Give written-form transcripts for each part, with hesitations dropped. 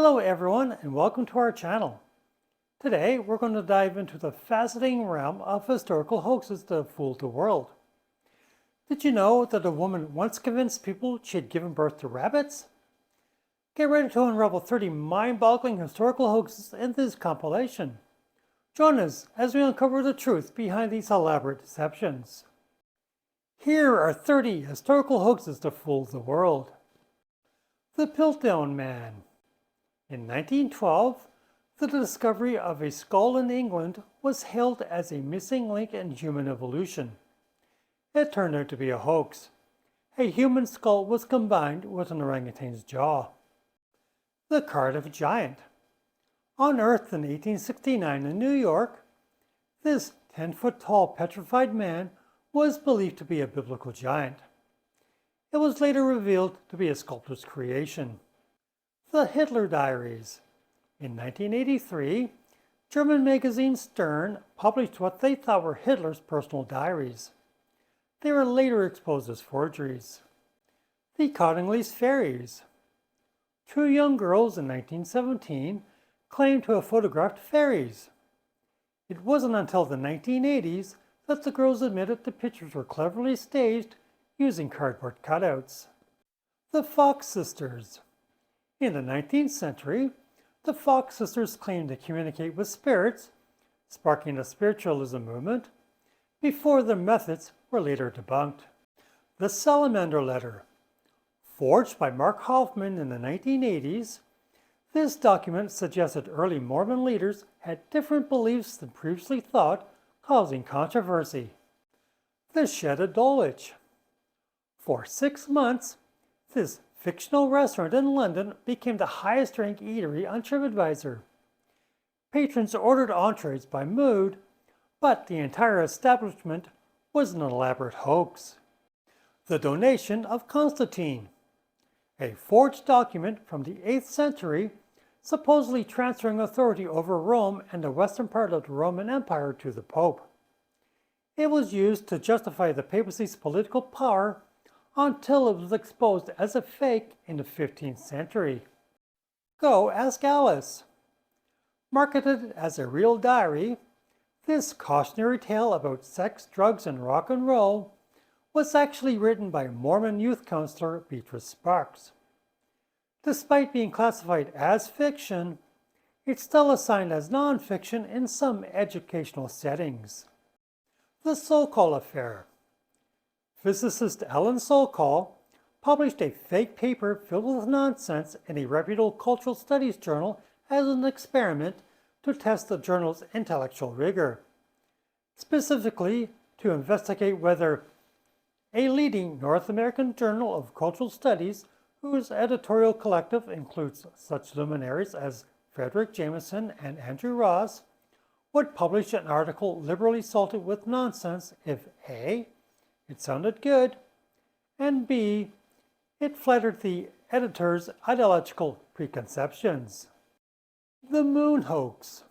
Hello everyone and welcome to our channel. Today we're going to dive into the fascinating realm of historical hoaxes that fooled the world. Did you know that a woman once convinced people she had given birth to rabbits? Get ready to unravel 30 mind-boggling historical hoaxes in this compilation. Join us as we uncover the truth behind these elaborate deceptions. Here are 30 historical hoaxes that fooled the world. The Piltdown Man. In 1912, the discovery of a skull in England was hailed as a missing link in human evolution. It turned out to be a hoax. A human skull was combined with an orangutan's jaw. The Cardiff Giant. Unearthed in 1869 in New York, this 10-foot-tall petrified man was believed to be a biblical giant. It was later revealed to be a sculptor's creation. The Hitler Diaries. In 1983, German magazine Stern published what they thought were Hitler's personal diaries. They were later exposed as forgeries. The Cottingley's Fairies. Two young girls in 1917 claimed to have photographed fairies. It wasn't until the 1980s that the girls admitted the pictures were cleverly staged using cardboard cutouts. The Fox Sisters. In the 19th century, the Fox Sisters claimed to communicate with spirits, sparking a spiritualism movement, before their methods were later debunked. The Salamander Letter. Forged by Mark Hoffman in the 1980s, this document suggested early Mormon leaders had different beliefs than previously thought, causing controversy. The Shed of Dulwich. For 6 months, this fictional restaurant in London became the highest-ranked eatery on TripAdvisor. Patrons ordered entrees by mood, but the entire establishment was an elaborate hoax. The Donation of Constantine. A forged document from the 8th century supposedly transferring authority over Rome and the western part of the Roman Empire to the Pope. It was used to justify the papacy's political power until it was exposed as a fake in the 15th century. Go Ask Alice. Marketed as a real diary, this cautionary tale about sex, drugs, and rock and roll was actually written by Mormon youth counselor Beatrice Sparks. Despite being classified as fiction, it's still assigned as nonfiction in some educational settings. The Sokol Affair. Physicist Ellen Sokol published a fake paper filled with nonsense in a reputable cultural studies journal as an experiment to test the journal's intellectual rigor, specifically to investigate whether a leading North American journal of cultural studies, whose editorial collective includes such luminaries as Frederick Jameson and Andrew Ross, would publish an article liberally salted with nonsense if A. it sounded good, and B. it flattered the editor's ideological preconceptions. The Moon Hoax.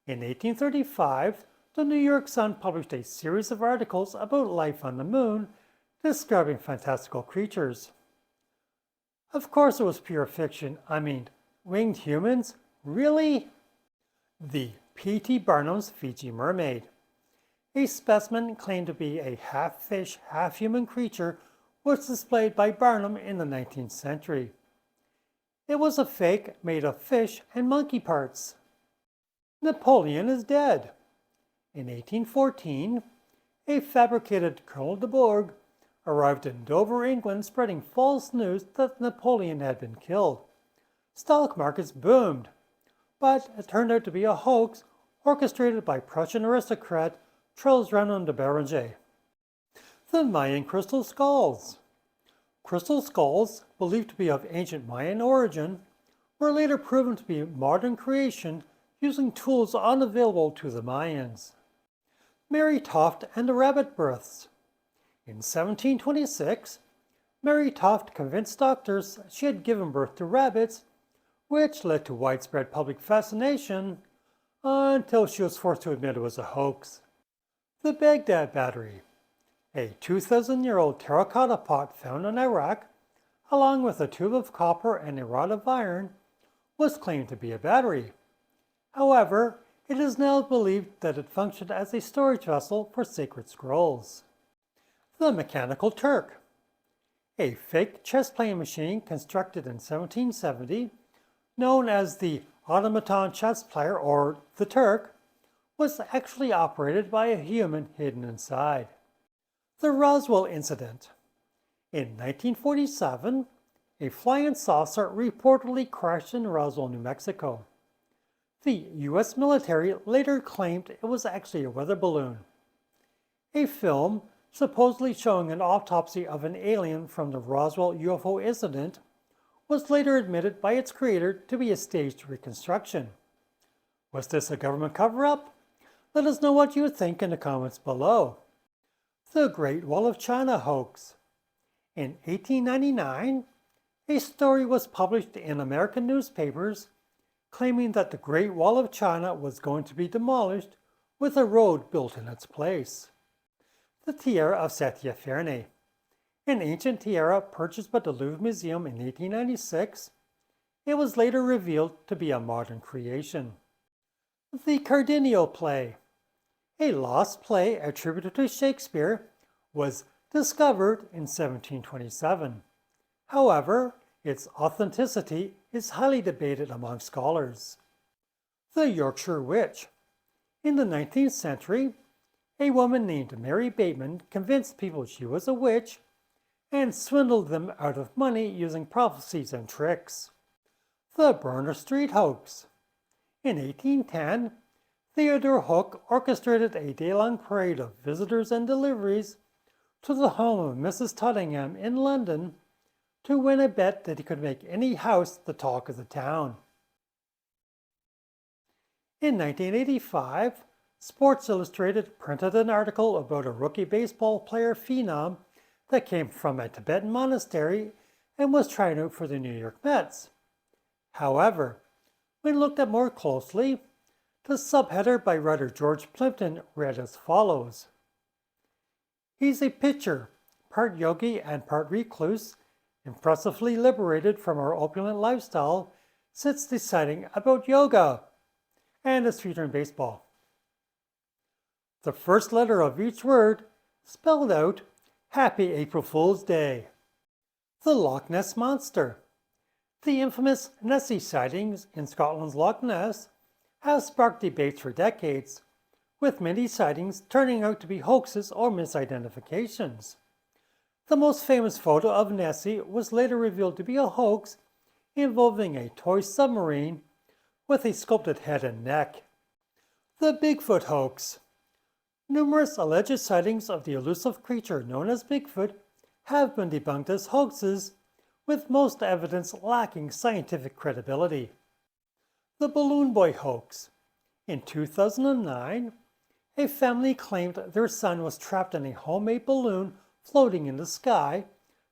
In 1835, the New York Sun published a series of articles about life on the moon, describing fantastical creatures. Of course it was pure fiction. I mean, winged humans? Really? The P.T. Barnum's Fiji Mermaid. A specimen claimed to be a half-fish, half-human creature was displayed by Barnum in the 19th century. It was a fake made of fish and monkey parts. Napoleon is dead. In 1814, a fabricated Colonel de Bourgh arrived in Dover, England, spreading false news that Napoleon had been killed. Stock markets boomed, but it turned out to be a hoax orchestrated by Prussian aristocrat Charles Renan de Béranger. The Mayan Crystal Skulls. Crystal skulls, believed to be of ancient Mayan origin, were later proven to be modern creation using tools unavailable to the Mayans. Mary Toft and the Rabbit Births. In 1726, Mary Toft convinced doctors she had given birth to rabbits, which led to widespread public fascination until she was forced to admit it was a hoax. The Baghdad Battery. A 2,000-year-old terracotta pot found in Iraq, along with a tube of copper and a rod of iron, was claimed to be a battery. However, it is now believed that it functioned as a storage vessel for sacred scrolls. The Mechanical Turk. A fake chess-playing machine constructed in 1770, known as the automaton chess player or the Turk, was actually operated by a human hidden inside. The Roswell Incident. In 1947, a flying saucer reportedly crashed in Roswell, New Mexico. The U.S. military later claimed it was actually a weather balloon. A film supposedly showing an autopsy of an alien from the Roswell UFO incident was later admitted by its creator to be a staged reconstruction. Was this a government cover-up? Let us know what you think in the comments below. The Great Wall of China Hoax. In 1899, a story was published in American newspapers claiming that the Great Wall of China was going to be demolished with a road built in its place. The Tiara of Saint-Épherne. An ancient tiara purchased by the Louvre Museum in 1896, it was later revealed to be a modern creation. The Cardenio Play. A lost play attributed to Shakespeare was discovered in 1727. However, its authenticity is highly debated among scholars. The Yorkshire Witch. In the 19th century, a woman named Mary Bateman convinced people she was a witch and swindled them out of money using prophecies and tricks. The Burner Street Hoax. In 1810, Theodore Hook orchestrated a day-long parade of visitors and deliveries to the home of Mrs. Tottingham in London to win a bet that he could make any house the talk of the town. In 1985, Sports Illustrated printed an article about a rookie baseball player phenom that came from a Tibetan monastery and was trying out for the New York Mets. However, when looked at more closely, the subheader by writer George Plimpton read as follows. He's a pitcher, part yogi and part recluse, impressively liberated from our opulent lifestyle, sits deciding about yoga, and is featured in baseball. The first letter of each word spelled out Happy April Fool's Day. The Loch Ness Monster. The infamous Nessie sightings in Scotland's Loch Ness have sparked debates for decades, with many sightings turning out to be hoaxes or misidentifications. The most famous photo of Nessie was later revealed to be a hoax involving a toy submarine with a sculpted head and neck. The Bigfoot Hoax. Numerous alleged sightings of the elusive creature known as Bigfoot have been debunked as hoaxes, with most evidence lacking scientific credibility. The Balloon Boy Hoax. In 2009, a family claimed their son was trapped in a homemade balloon floating in the sky,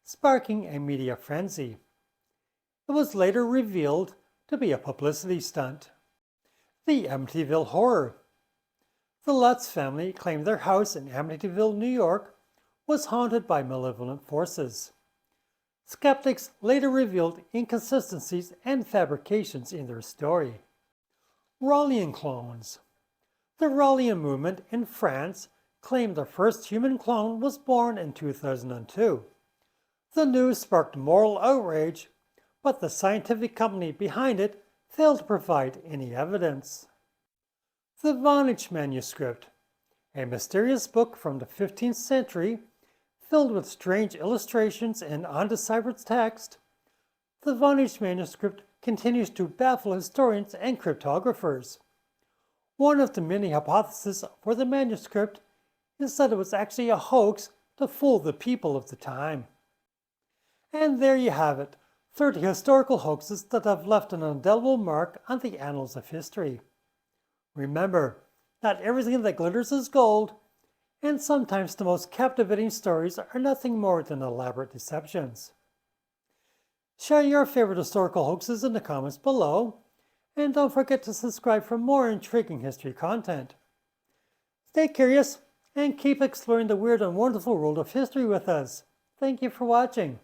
sparking a media frenzy. It was later revealed to be a publicity stunt. The Amityville Horror. The Lutz family claimed their house in Amityville, New York, was haunted by malevolent forces. Skeptics later revealed inconsistencies and fabrications in their story. Rawlian clones. The Rawlian movement in France claimed the first human clone was born in 2002. The news sparked moral outrage, but the scientific company behind it failed to provide any evidence. The Vonage Manuscript, a mysterious book from the 15th century filled with strange illustrations and undeciphered text, the Vonage Manuscript continues to baffle historians and cryptographers. One of the many hypotheses for the manuscript is that it was actually a hoax to fool the people of the time. And there you have it, 30 historical hoaxes that have left an indelible mark on the annals of history. Remember, not everything that glitters is gold, and sometimes the most captivating stories are nothing more than elaborate deceptions. Share your favorite historical hoaxes in the comments below, and don't forget to subscribe for more intriguing history content. Stay curious and keep exploring the weird and wonderful world of history with us. Thank you for watching.